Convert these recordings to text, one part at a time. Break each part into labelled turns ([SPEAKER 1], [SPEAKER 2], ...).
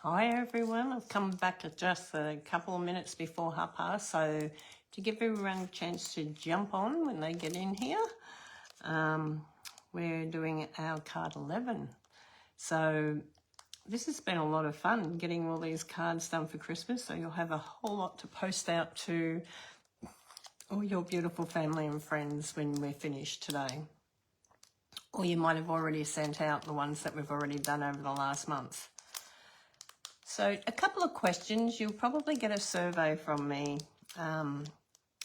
[SPEAKER 1] Hi everyone, I've come back at just a couple of minutes before 1:30, so to give everyone a chance to jump on when they get in here, we're doing our card 11. So this has been a lot of fun getting all these cards done for Christmas, so you'll have a whole lot to post out to all your beautiful family and friends when we're finished today. Or you might have already sent out the ones that we've already done over the last month. So a couple of questions. You'll probably get a survey from me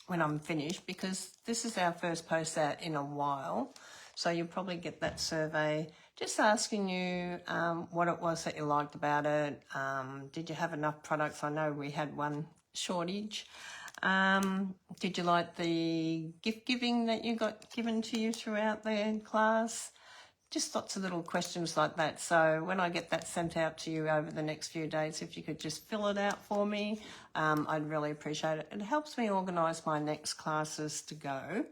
[SPEAKER 1] when I'm finished, because this is our first post out in a while. So you'll probably get that survey just asking you what it was that you liked about it. Did you have enough products? I know we had one shortage. Did you like the gift giving that you got given to you throughout the class? Just lots of little questions like that. So when I get that sent out to you over the next few days, if you could just fill it out for me, I'd really appreciate it. It helps me organise my next classes to go.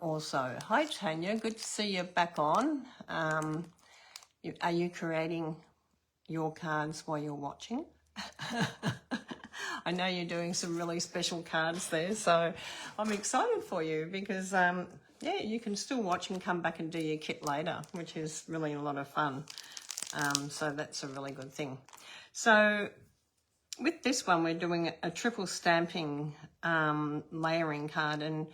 [SPEAKER 1] Also, hi Tanya, good to see you back on. Are you creating your cards while you're watching? I know you're doing some really special cards there, so I'm excited for you because yeah, you can still watch and come back and do your kit later, which is really a lot of fun. So that's a really good thing. So with this one, we're doing a triple stamping layering card, and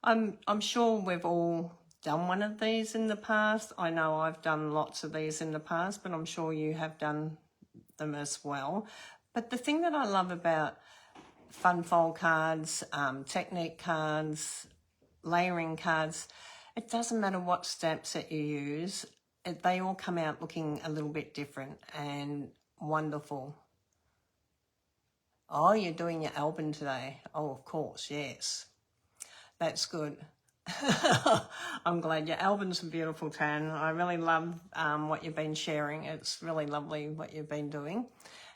[SPEAKER 1] I'm sure we've all done one of these in the past. I know I've done lots of these in the past, but I'm sure you have done them as well. But the thing that I love about fun fold cards, technique cards, layering cards, it doesn't matter what stamps that you use, they all come out looking a little bit different and wonderful. Oh, you're doing your album today. Oh, of course, yes. That's good. I'm glad. Your album's beautiful, Tan. I really love what you've been sharing. It's really lovely what you've been doing.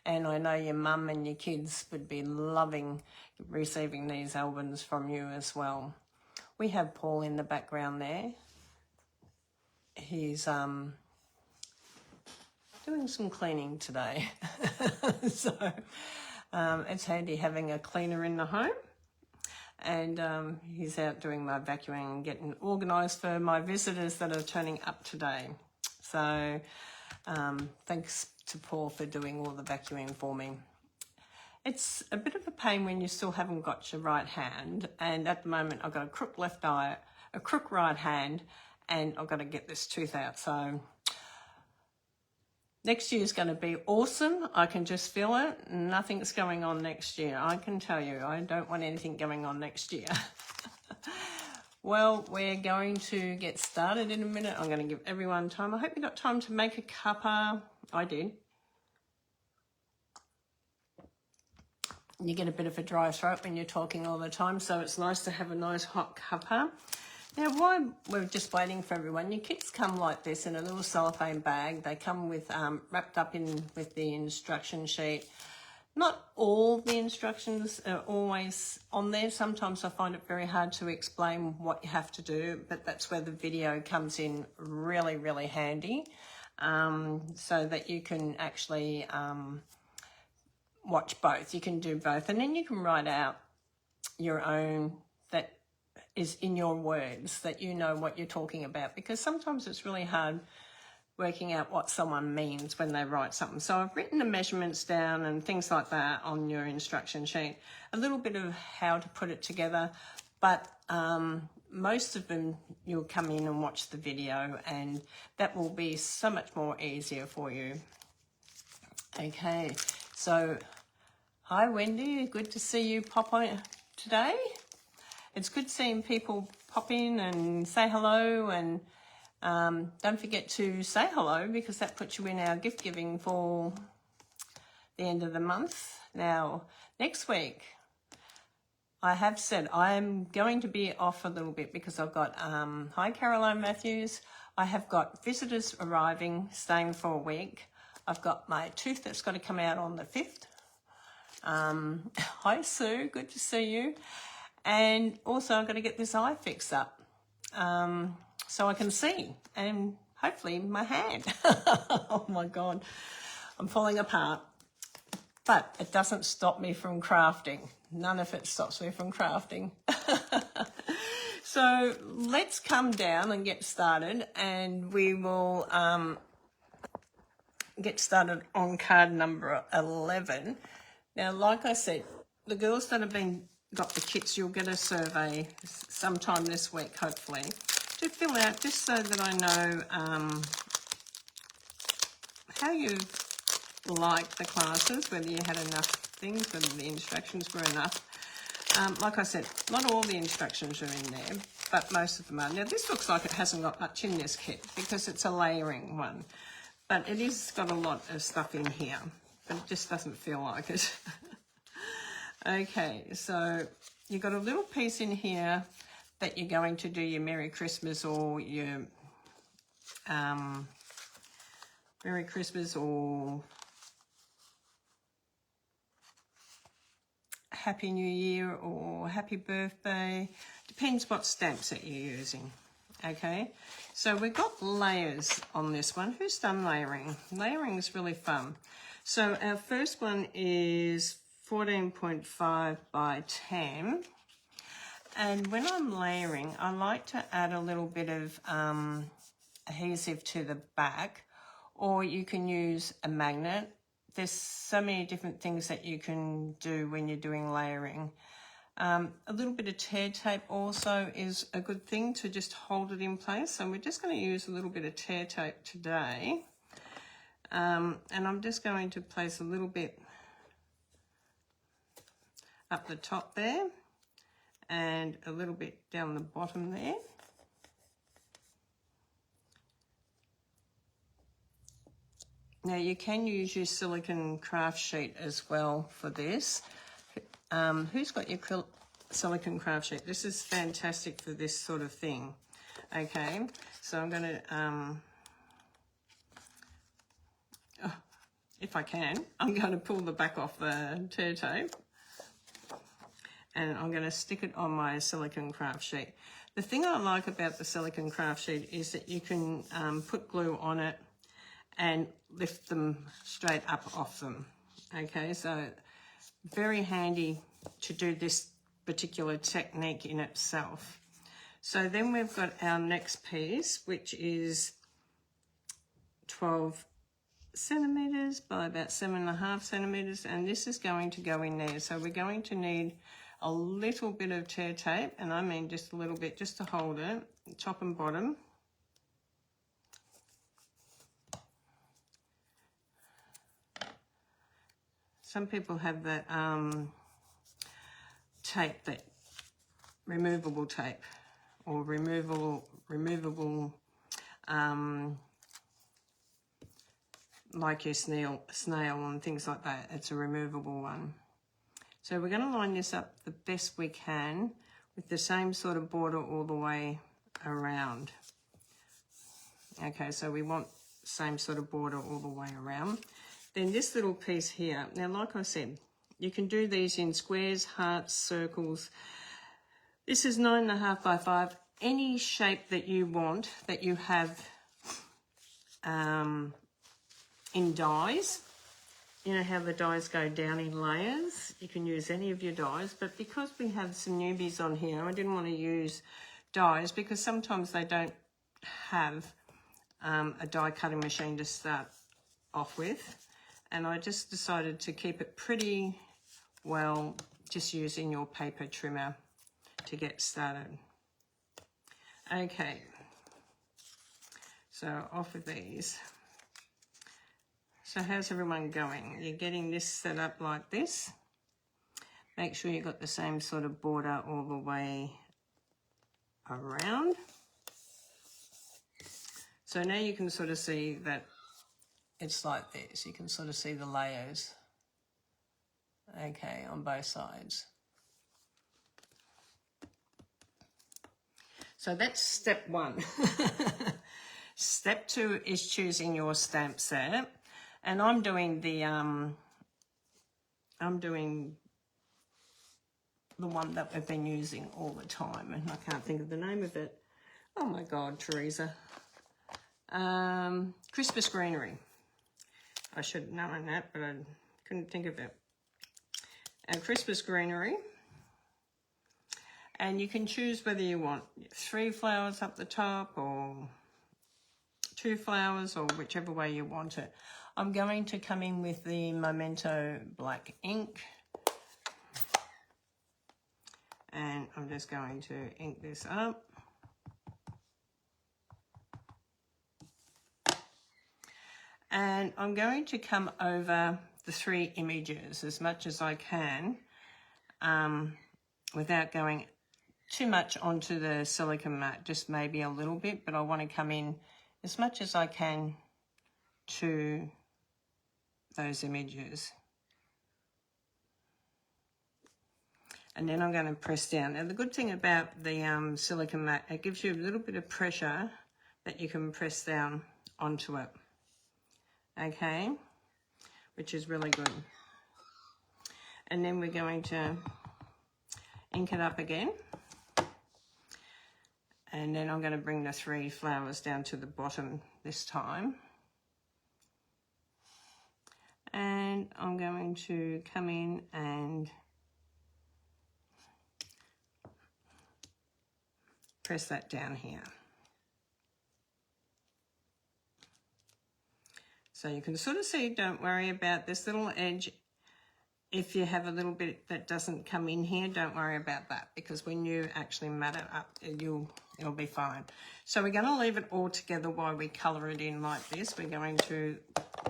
[SPEAKER 1] And I know your mum and your kids would be loving receiving these albums from you as well. We have Paul in the background there. He's doing some cleaning today. So it's handy having a cleaner in the home. And he's out doing my vacuuming and getting organised for my visitors that are turning up today. So thanks to Paul for doing all the vacuuming for me. It's a bit of a pain when you still haven't got your right hand, and at the moment I've got a crook left eye, a crook right hand, and I've got to get this tooth out. So next year is going to be awesome. I can just feel it. Nothing's going on next year. I can tell you, I don't want anything going on next year. Well, we're going to get started in a minute. I'm going to give everyone time. I hope you got time to make a cuppa. I did. You get a bit of a dry throat when you're talking all the time, so it's nice to have a nice hot cuppa. Now, while we're just waiting for everyone, your kits come like this in a little cellophane bag. They come with wrapped up in with the instruction sheet. Not all the instructions are always on there. Sometimes I find it very hard to explain what you have to do, but that's where the video comes in really, really handy, so that you can actually watch both. You can do both, and then you can write out your own that is in your words, that you know what you're talking about, because sometimes it's really hard working out what someone means when they write something. So I've written the measurements down and things like that on your instruction sheet, a little bit of how to put it together, but most of them you'll come in and watch the video, and that will be so much more easier for you. Okay, so hi Wendy, good to see you pop on today. It's good seeing people pop in and say hello, and don't forget to say hello, because that puts you in our gift giving for the end of the month. Now, next week, I have said I'm going to be off a little bit because I've got, hi Caroline Matthews, I have got visitors arriving, staying for a week. I've got my tooth that's got to come out on the 5th. Hi Sue, good to see you. And also I've got to get this eye fixed up so I can see, and hopefully my hand. Oh my God. I'm falling apart. But it doesn't stop me from crafting. None of it stops me from crafting. So let's come down and get started, and we will get started on card number 11. Now, like I said, the girls that have got the kits, you'll get a survey sometime this week, hopefully, to fill out, just so that I know how you like the classes, whether you had enough things, whether the instructions were enough. Like I said, not all the instructions are in there, but most of them are. Now, this looks like it hasn't got much in this kit because it's a layering one, but it is got a lot of stuff in here, but it just doesn't feel like it. Okay, so you've got a little piece in here that you're going to do your Merry Christmas or your Merry Christmas or Happy New Year or Happy Birthday. Depends what stamps that you're using. Okay, so we've got layers on this one. Who's done layering? Layering is really fun. So our first one is 14.5 by 10. And when I'm layering, I like to add a little bit of adhesive to the back, or you can use a magnet. There's so many different things that you can do when you're doing layering. A little bit of tear tape also is a good thing to just hold it in place. So we're just going to use a little bit of tear tape today. And I'm just going to place a little bit up the top there and a little bit down the bottom there. Now you can use your silicone craft sheet as well for this. Who's got your silicone craft sheet? This is fantastic for this sort of thing. Okay, so I'm going to, if I can, I'm going to pull the back off the tear tape. And I'm going to stick it on my silicone craft sheet. The thing I like about the silicone craft sheet is that you can put glue on it and lift them straight up off them. Okay, so very handy to do this particular technique in itself. So then we've got our next piece, which is 12 centimeters by about 7.5 centimeters, and this is going to go in there. So we're going to need a little bit of tear tape, and I mean just a little bit, just to hold it, top and bottom. Some people have that tape, that removable tape, or removable like your snail and things like that. It's a removable one. So we're going to line this up the best we can with the same sort of border all the way around. Okay, so we want the same sort of border all the way around. Then this little piece here, now like I said, you can do these in squares, hearts, circles. This is 9.5 by 5. Any shape that you want, that you have in dies. You know how the dies go down in layers? You can use any of your dies, but because we have some newbies on here, I didn't want to use dies because sometimes they don't have a die cutting machine to start off with. And I just decided to keep it pretty well, just using your paper trimmer to get started. Okay, so off with these. So how's everyone going? You're getting this set up like this. Make sure you've got the same sort of border all the way around. So now you can sort of see that it's like this. You can sort of see the layers, okay, on both sides. So that's step one. Step two is choosing your stamp set. And I'm doing the one that we've been using all the time, and I can't think of the name of it. Oh my God, Teresa. Christmas greenery. I should have known that, but I couldn't think of it. Our Christmas greenery. And you can choose whether you want 3 flowers up the top or 2 flowers, or whichever way you want it. I'm going to come in with the Memento black ink. And I'm just going to ink this up. And I'm going to come over the 3 images as much as I can without going too much onto the silicone mat, just maybe a little bit, but I want to come in as much as I can to those images. And then I'm going to press down. Now the good thing about the silicone mat, it gives you a little bit of pressure that you can press down onto it, okay, which is really good. And then we're going to ink it up again. And then I'm going to bring the 3 flowers down to the bottom this time. And I'm going to come in and press that down here. So you can sort of see, don't worry about this little edge. If you have a little bit that doesn't come in here, don't worry about that, because when you actually mat it up, it'll be fine. So we're going to leave it all together while we colour it in like this. We're going to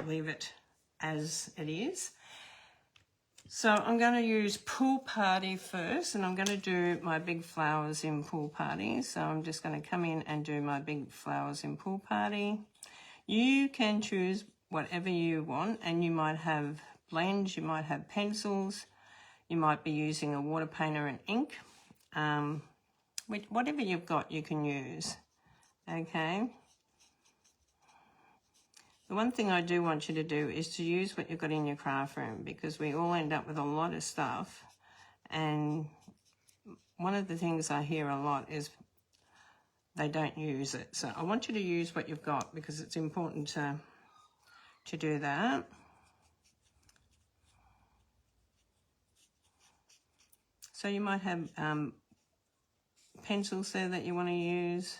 [SPEAKER 1] leave it as it is. So I'm going to use Pool Party first, and I'm going to do my big flowers in Pool Party. So I'm just going to come in and do my big flowers in Pool Party. You can choose whatever you want, and you might have blends, you might have pencils, you might be using a water painter and ink. Whatever you've got, you can use, okay? The one thing I do want you to do is to use what you've got in your craft room, because we all end up with a lot of stuff, and one of the things I hear a lot is they don't use it. So I want you to use what you've got, because it's important to do that. So you might have pencils there that you want to use.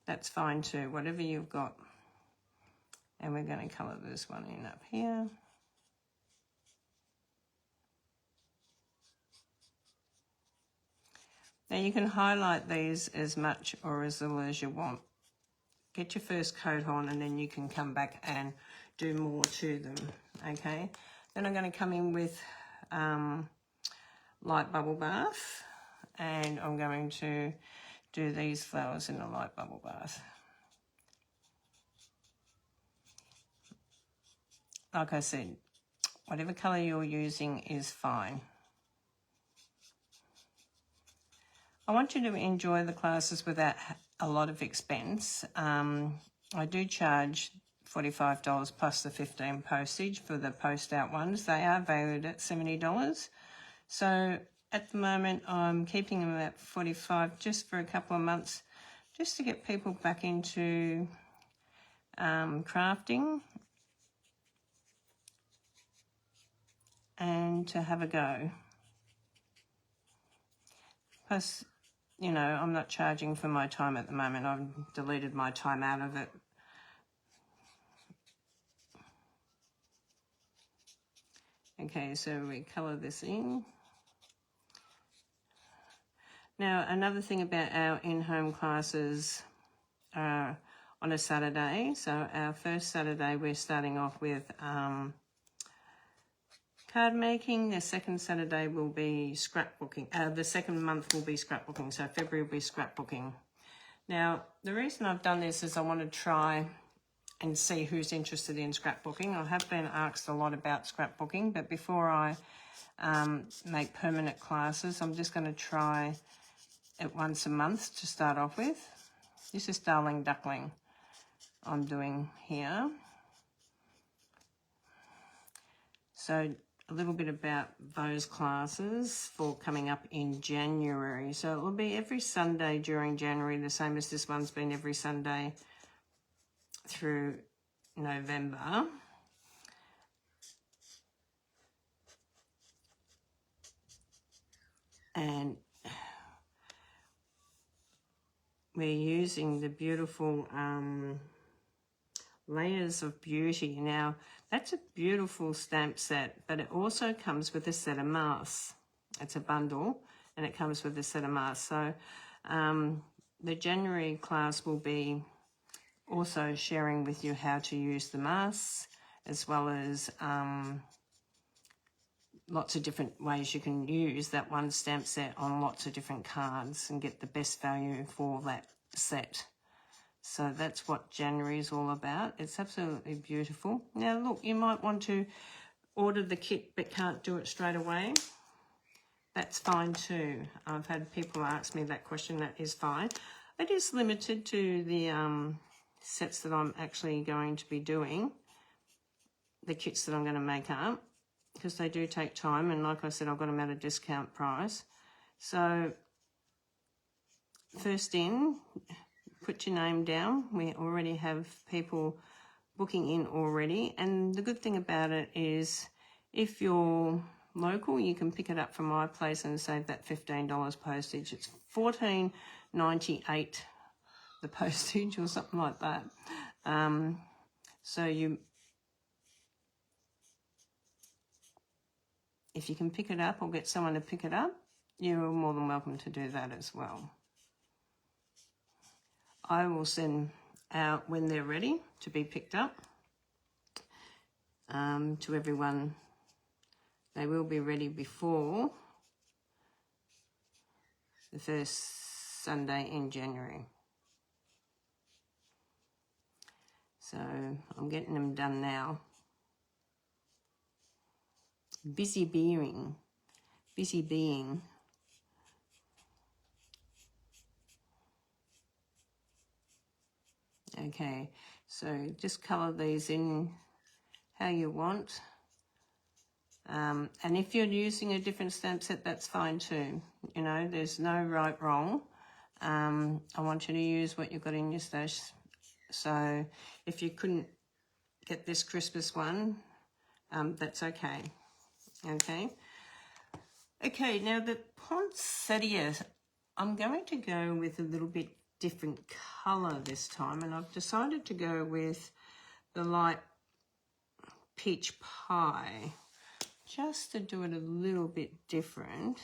[SPEAKER 1] That's fine too, whatever you've got. And we're going to colour this one in up here. Now you can highlight these as much or as little as you want. Get your first coat on, and then you can come back and do more to them, okay? Then I'm going to come in with light bubble bath, and I'm going to do these flowers in a light bubble bath. Like I said, whatever colour you're using is fine. I want you to enjoy the classes without a lot of expense. I do charge $45 plus the $15 postage for the post out ones. They are valued at $70. So at the moment I'm keeping them at $45 just for a couple of months, just to get people back into crafting and to have a go. Plus, you know, I'm not charging for my time at the moment. I've deleted my time out of it. Okay, so we colour this in. Now, another thing about our in-home classes on a Saturday. So our first Saturday, we're starting off with card making. The second Saturday will be scrapbooking. The second month will be scrapbooking. So February will be scrapbooking. Now, the reason I've done this is I want to try and see who's interested in scrapbooking. I have been asked a lot about scrapbooking, but before I make permanent classes, I'm just going to try it once a month to start off with. This is Darling Duckling I'm doing here. So a little bit about those classes for coming up in January. So it will be every Sunday during January, the same as this one's been every Sunday through November. And we're using the beautiful Layers of Beauty. Now, that's a beautiful stamp set, but it also comes with a set of masks. It's a bundle, and it comes with a set of masks. So the January class will be also sharing with you how to use the masks, as well as lots of different ways you can use that one stamp set on lots of different cards and get the best value for that set. So that's what January is all about. It's absolutely beautiful. Now, look, you might want to order the kit but can't do it straight away. That's fine too. I've had people ask me that question. That is fine. It is limited to the sets that I'm actually going to be doing, the kits that I'm going to make up, because they do take time. And like I said, I've got them at a discount price. So first in, put your name down. We already have people booking in already. And the good thing about it is if you're local, you can pick it up from my place and save that $15 postage. It's $14.98 the postage or something like that. So if you can pick it up or get someone to pick it up, you're more than welcome to do that as well. I will send out when they're ready to be picked up to everyone. They will be ready before the first Sunday in January. So I'm getting them done now. Busy being. Okay, so just colour these in how you want. And if you're using a different stamp set, that's fine too. You know, there's no right, wrong. I want you to use what you've got in your stash. So if you couldn't get this Christmas one, that's okay. Okay, now the poinsettia, I'm going to go with a little bit different colour this time, and I've decided to go with the light peach pie, just to do it a little bit different.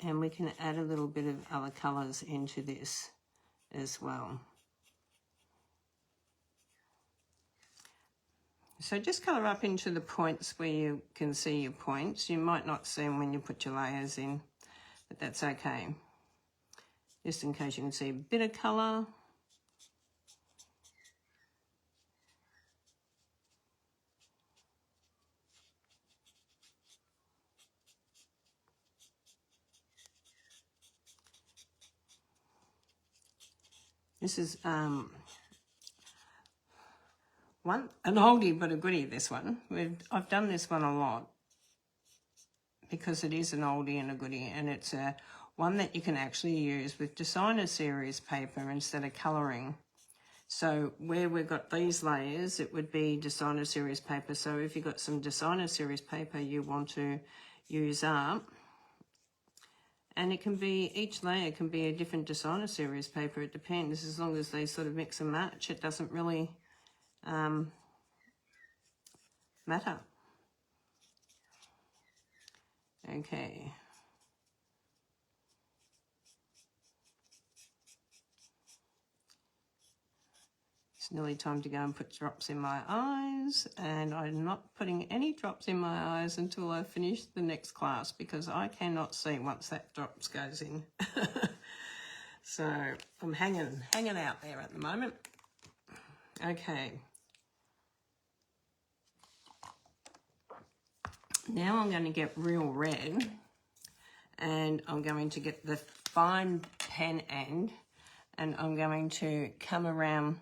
[SPEAKER 1] And we can add a little bit of other colours into this as well. So just colour up into the points where you can see your points. You might not see them when you put your layers in, but that's okay. Just in case you can see a bit of colour. This is an oldie but a goodie, this one. I've done this one a lot because it is an oldie and a goodie, and it's one that you can actually use with designer series paper instead of colouring. So where we've got these layers, it would be designer series paper. So if you've got some designer series paper you want to use up, and it can be, each layer can be a different designer series paper, it depends, as long as they sort of mix and match, it doesn't really matter. Okay. It's nearly time to go and put drops in my eyes, and I'm not putting any drops in my eyes until I finish the next class, because I cannot see once that drops goes in. So I'm hanging out there at the moment. Okay. Now I'm going to get real red, and I'm going to get the fine pen end, and I'm going to come around.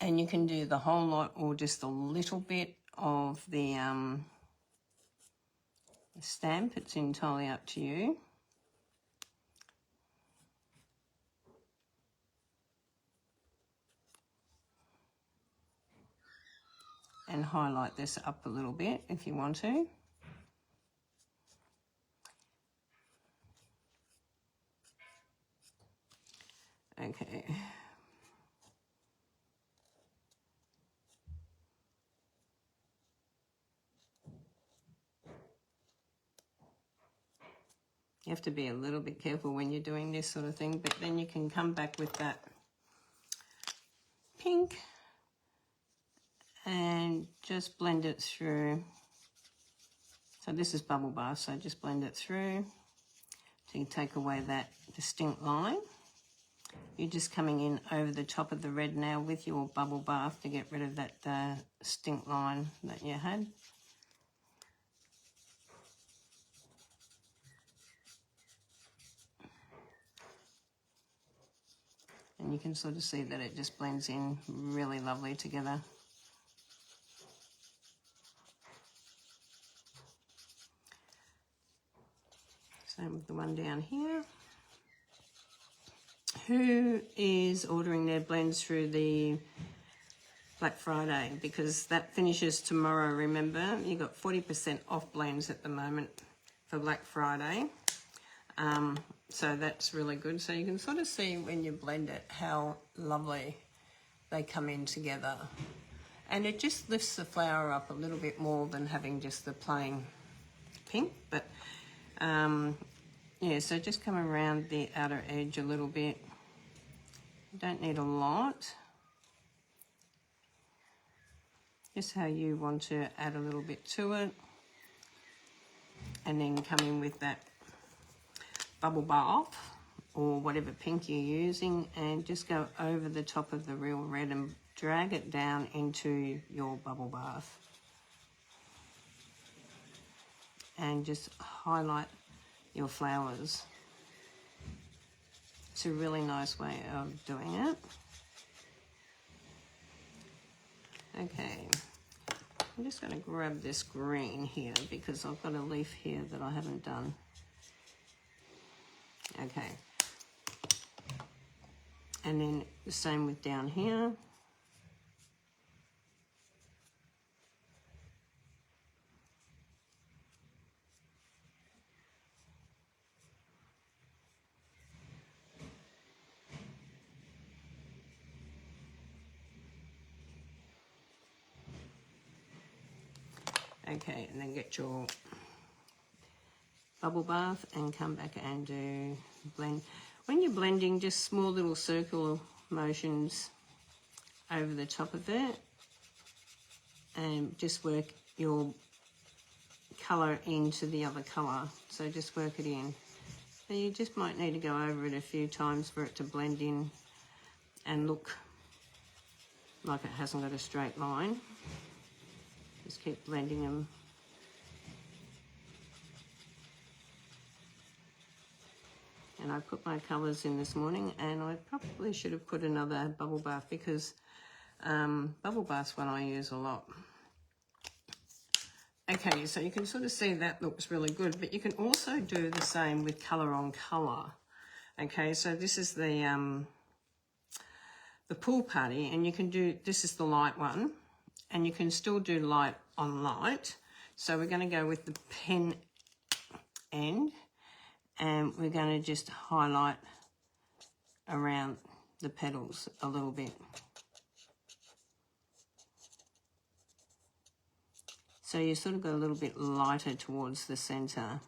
[SPEAKER 1] And you can do the whole lot or just a little bit of the stamp. It's entirely up to you. and highlight this up a little bit if you want to. Okay. You have to be a little bit careful when you're doing this sort of thing, but then you can come back with that pink and just blend it through. So this is bubble bath, so just blend it through so you take away that distinct line. You're just coming in over the top of the red now with your bubble bath to get rid of that distinct line that you had. And you can sort of see that it just blends in really lovely together. Same with the one down here. Who is ordering their blends through the Black Friday? Because that finishes tomorrow, remember. You've got 40% off blends at the moment for Black Friday. So that's really good. So you can sort of see when you blend it how lovely they come in together. And it just lifts the flower up a little bit more than having just the plain pink. But yeah, so just come around the outer edge a little bit. You don't need a lot. Just how you want to add a little bit to it. And then come in with that bubble bath or whatever pink you're using and just go over the top of the real red and drag it down into your bubble bath. And just highlight your flowers. It's a really nice way of doing it. Okay, I'm just going to grab this green here because I've got a leaf here that I haven't done. Okay, and then the same with down here. Okay, and then get your bubble bath and come back and do blend. When you're blending, just small little circle motions over the top of it and just work your colour into the other colour. So just work it in. So you just might need to go over it a few times for it to blend in and look like it hasn't got a straight line. Just keep blending them. And I put my colours in this morning, and I probably should have put another bubble bath because bubble bath's one I use a lot. Okay, so you can sort of see that looks really good, but you can also do the same with colour on colour. Okay, so this is the pool party, and you can do, this is the light one, and you can still do light on light. So we're going to go with the pen end, and we're going to just highlight around the petals a little bit. So you sort of go a little bit lighter towards the centre.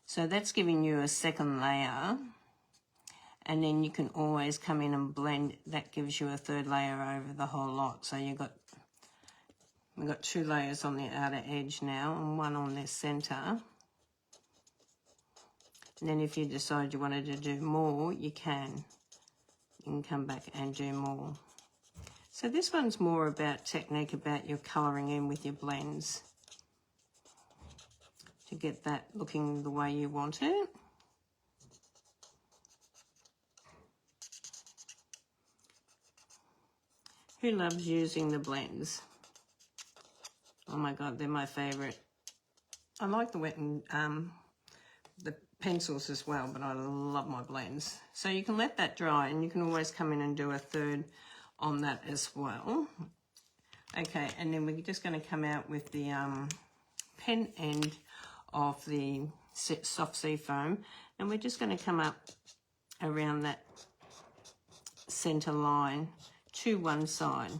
[SPEAKER 1] So that's giving you a second layer, and then you can always come in and blend. That gives you a third layer over the whole lot. So we've got 2 layers on the outer edge now and 1 on the centre. And then if you decide you wanted to do more, you can. You can come back and do more. So this one's more about technique, about your colouring in with your blends to get that looking the way you want it. Who loves using the blends? Oh my God, they're my favourite. I like the wet and the pencils as well, but I love my blends. So you can let that dry, and you can always come in and do a third on that as well. Okay, and then we're just going to come out with the pen end of the soft sea foam, and we're just going to come up around that center line to one side,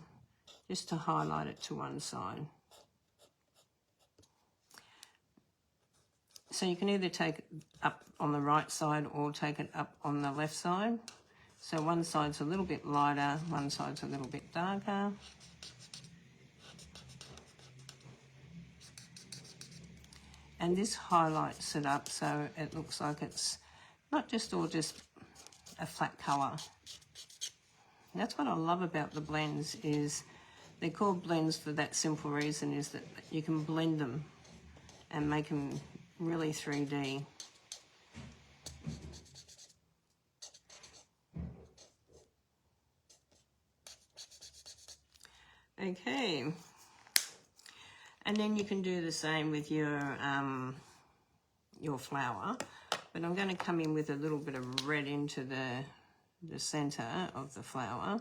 [SPEAKER 1] just to highlight it to one side. So you can either take it up on the right side or take it up on the left side. So one side's a little bit lighter, one side's a little bit darker. And this highlights it up so it looks like it's not just all just a flat colour. That's what I love about the blends, is they're called blends for that simple reason, is that you can blend them and make them really 3D. Okay, and then you can do the same with your flower, but I'm going to come in with a little bit of red into the center of the flower.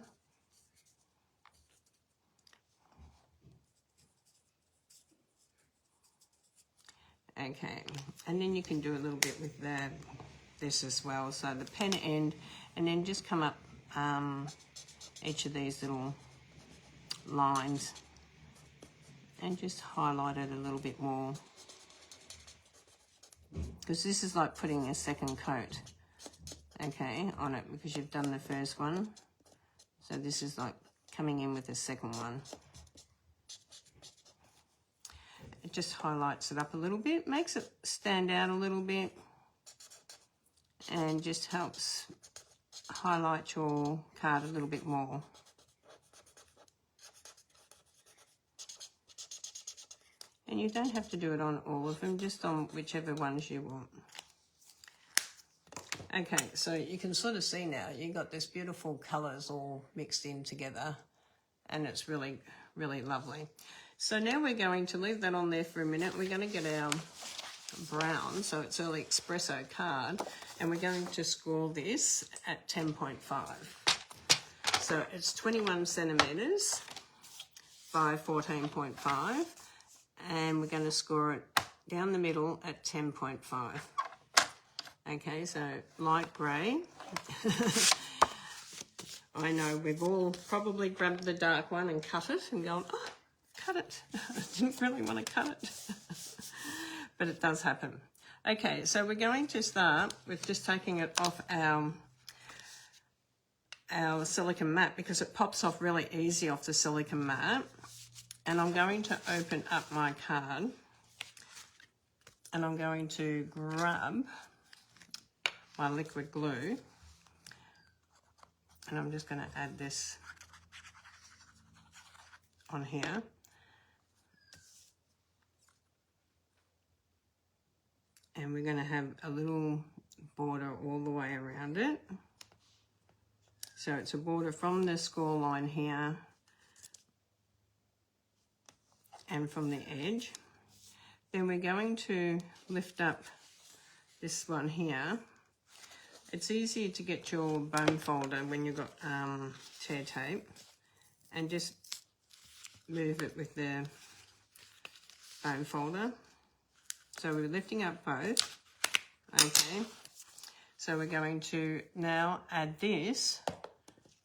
[SPEAKER 1] Okay, and then you can do a little bit with this as well. So the pen end, and then just come up each of these little lines and just highlight it a little bit more, because this is like putting a second coat, okay, on it, because you've done the first one. So this is like coming in with the second one. It just highlights it up a little bit, makes it stand out a little bit, and just helps highlight your card a little bit more. And you don't have to do it on all of them, just on whichever ones you want. Okay, so you can sort of see now, you've got this beautiful colours all mixed in together, and it's really, really lovely. So now we're going to leave that on there for a minute. We're going to get our brown, so it's Early Espresso card, and we're going to score this at 10.5. So it's 21 centimetres by 14.5, and we're going to score it down the middle at 10.5. Okay, so light grey. I know we've all probably grabbed the dark one and cut it and gone, oh, cut it. I didn't really want to cut it. But it does happen. Okay, so we're going to start with just taking it off our silicone mat, because it pops off really easy off the silicone mat. And I'm going to open up my card, and I'm going to grab my liquid glue, and I'm just going to add this on here. And we're going to have a little border all the way around it. So it's a border from the score line here and from the edge. Then we're going to lift up this one here. It's easier to get your bone folder when you've got tear tape, and just move it with the bone folder. So we're lifting up both. Okay, so we're going to now add this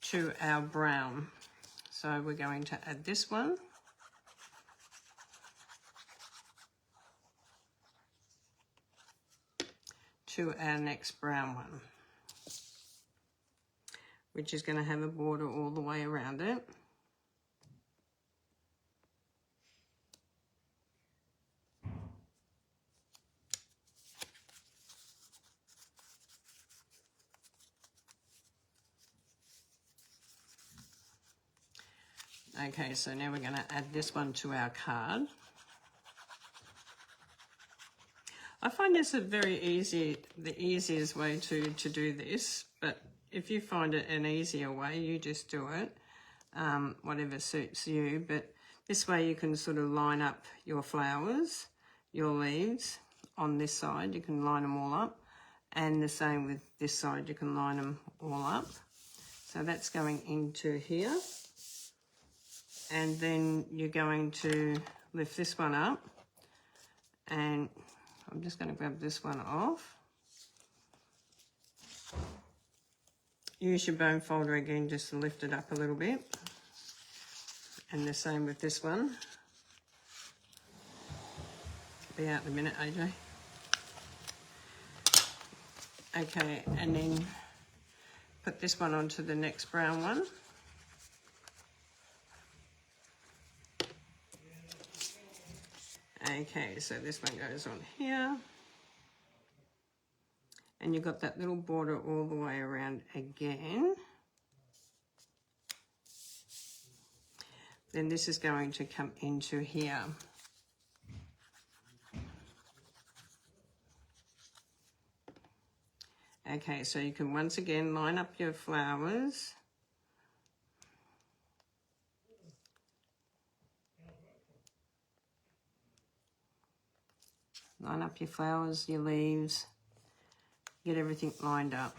[SPEAKER 1] to our brown. So we're going to add this one. To our next brown one, which is going to have a border all the way around it. Okay, so now we're going to add this one to our card. I find this a very easy, the easiest way to do this, but if you find it an easier way, you just do it, whatever suits you. But this way you can sort of line up your flowers, your leaves on this side, you can line them all up, And the same with this side, you can line them all up. So that's going into here. And then you're going to lift this one up. And I'm just going to grab this one off. Use your bone folder again just to lift it up a little bit. And the same with this one. Be out in a minute, AJ. Okay, and then put this one onto the next brown one. Okay, so this one goes on here. And you've got that little border all the way around again. Then this is going to come into here. Okay, so you can once again line up your flowers. Line up your flowers, your leaves, get everything lined up.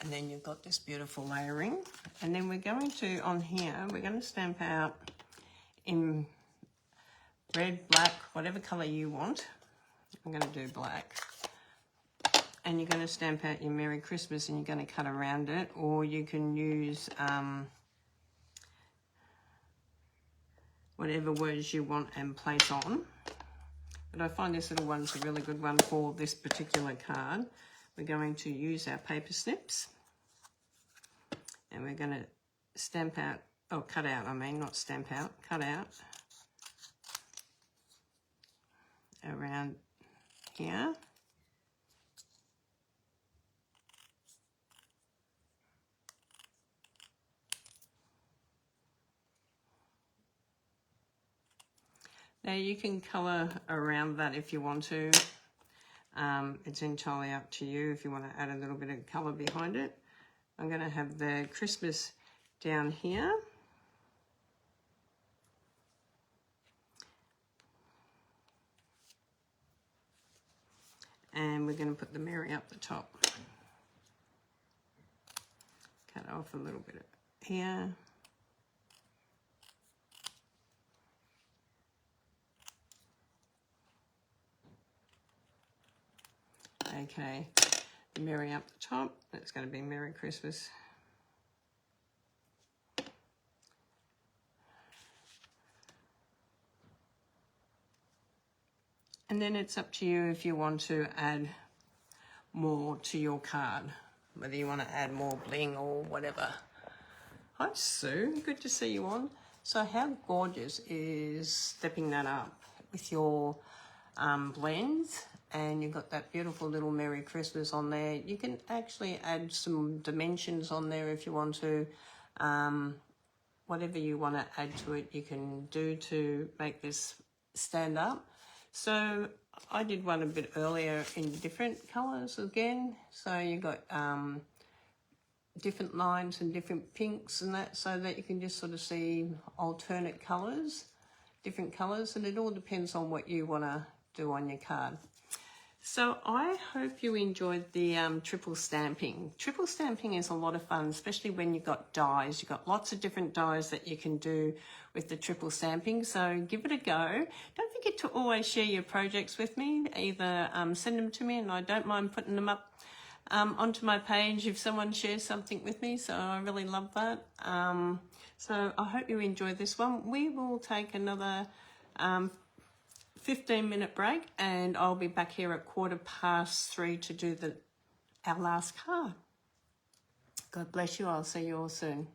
[SPEAKER 1] And then you've got this beautiful layering. And then we're going to, on here, we're going to stamp out in red, black, whatever colour you want. I'm going to do black. And you're going to stamp out your Merry Christmas and you're going to cut around it, or you can use whatever words you want and place on. But I find this little one's a really good one for this particular card. We're going to use our paper snips. And we're going to stamp out, oh, cut out, I mean, not stamp out, cut out around here. Now you can colour around that if you want to. It's entirely up to you if you want to add a little bit of colour behind it. I'm going to have the Christmas down here. And we're going to put the Merry up the top. Cut off a little bit here. Okay, the Merry up the top. That's going to be Merry Christmas. And then it's up to you if you want to add more to your card, whether you want to add more bling or whatever. Hi Sue, good to see you on. So how gorgeous is stepping that up with your blends, and you've got that beautiful little Merry Christmas on there. You can actually add some dimensions on there if you want to. Whatever you want to add to it, you can do to make this stand up. So I did one a bit earlier in different colours again. So you got different lines and different pinks and that, so that you can just sort of see alternate colours, different colours, and it all depends on what you want to do on your card. So I hope you enjoyed the triple stamping. Triple stamping is a lot of fun, especially when you've got dies. You've got lots of different dies that you can do with the triple stamping, so give it a go. Don't forget to always share your projects with me. Either send them to me, and I don't mind putting them up onto my page if someone shares something with me, so I really love that. So I hope you enjoyed this one. We will take another 15-minute break, and I'll be back here at 3:15 to do our last card. God bless you. I'll see you all soon.